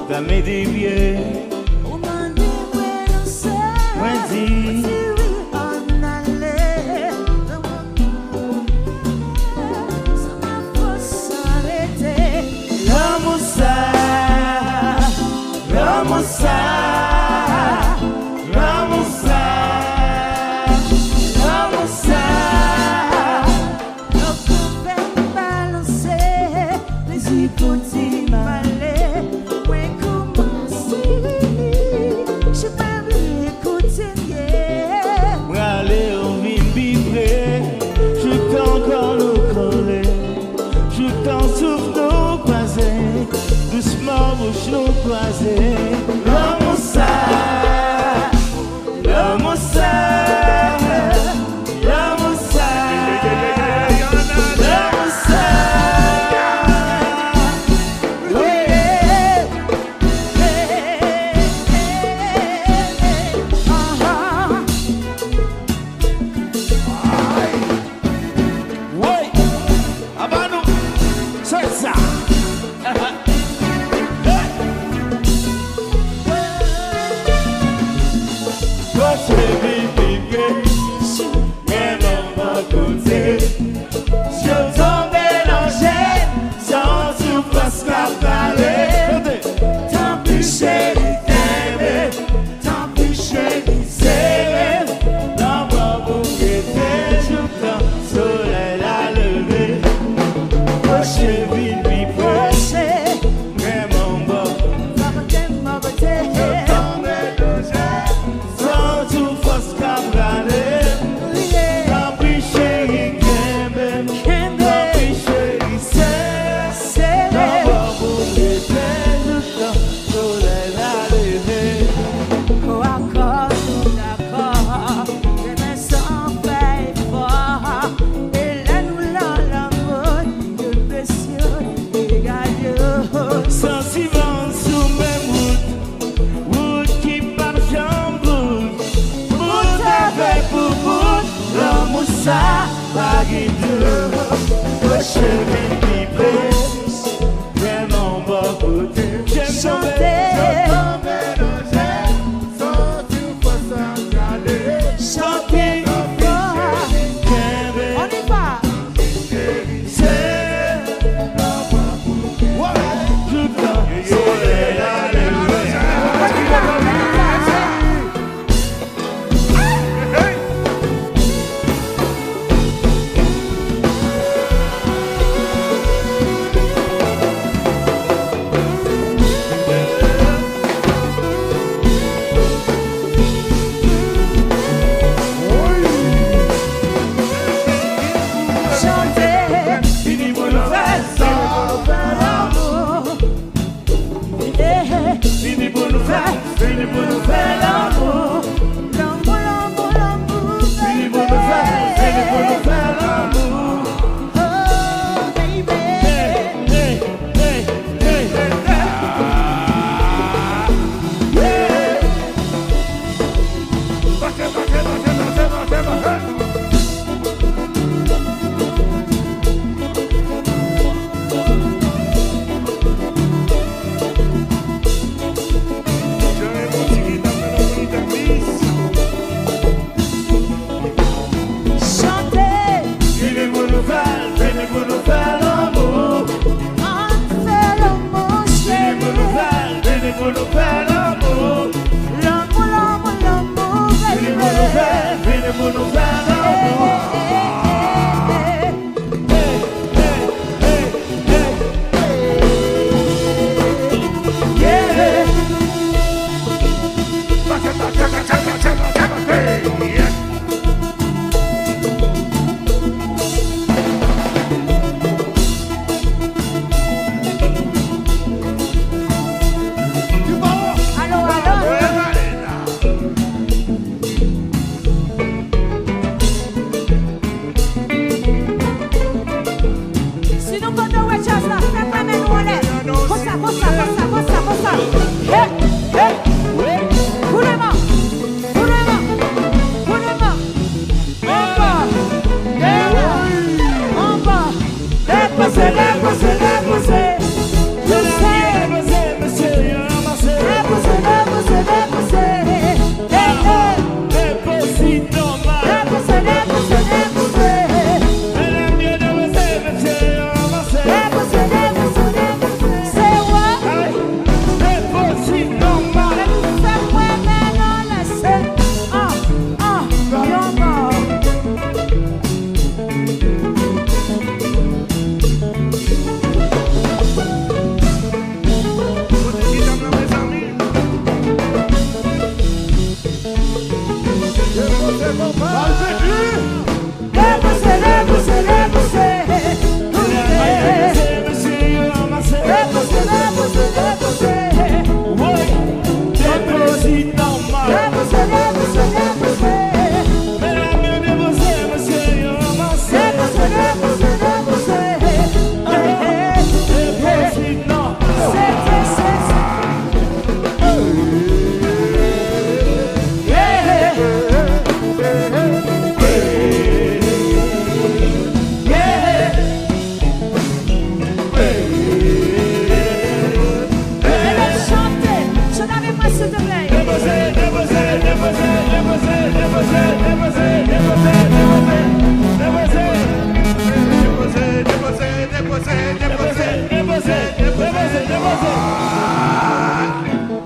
t'as mis des pieds.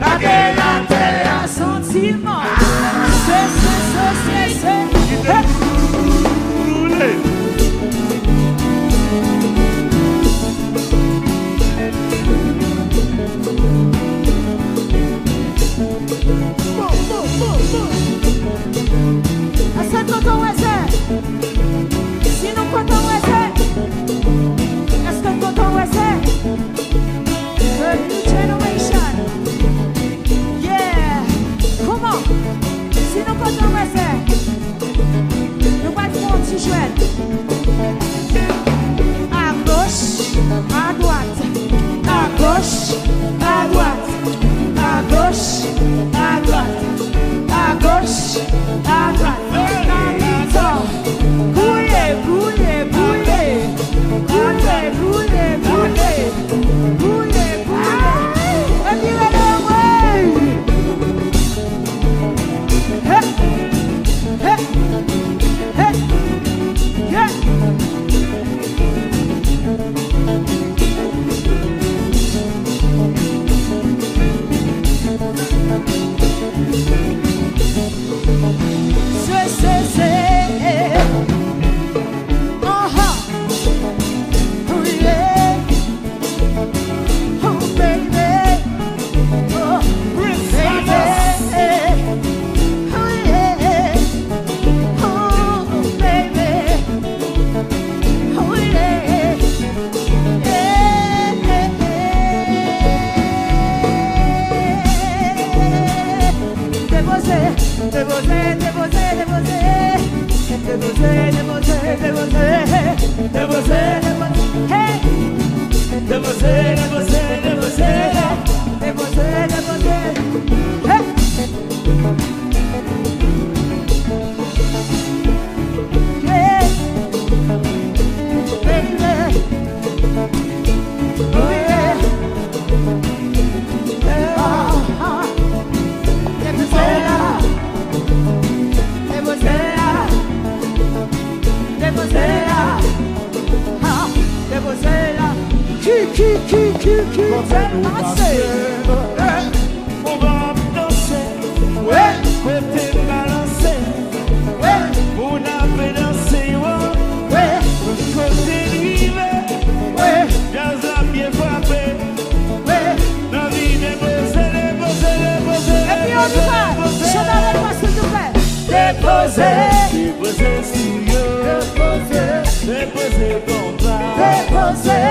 La terre, un sentiment. C'est. Est-ce que tonton Wesley? Sinon tonton Wesley? Est-ce que tonton Wesley? The new generation. Yeah. Comment? Sinon tonton Wesley? Nous allons faire un petit jouet. À gauche, à droite. À gauche, à droite. À gauche, à droite. À gauche, à droite. Bouillez, bouillez, bouillez. Bouillez, bouillez, bouillez. Bouillez, bouillez. Et puis le way. Hey, hey, hey, yeah. On va danser, ouais, côté balancé, ouais, on a fait danser, ouais, côté libre, ouais, dans un bien frappé, ouais, la vie des bossés, les bossés, les bossés. Et puis on y va, chante avec moi s'il te plaît. Déposer, déposer sur eux, déposer, déposer comme ça, déposer.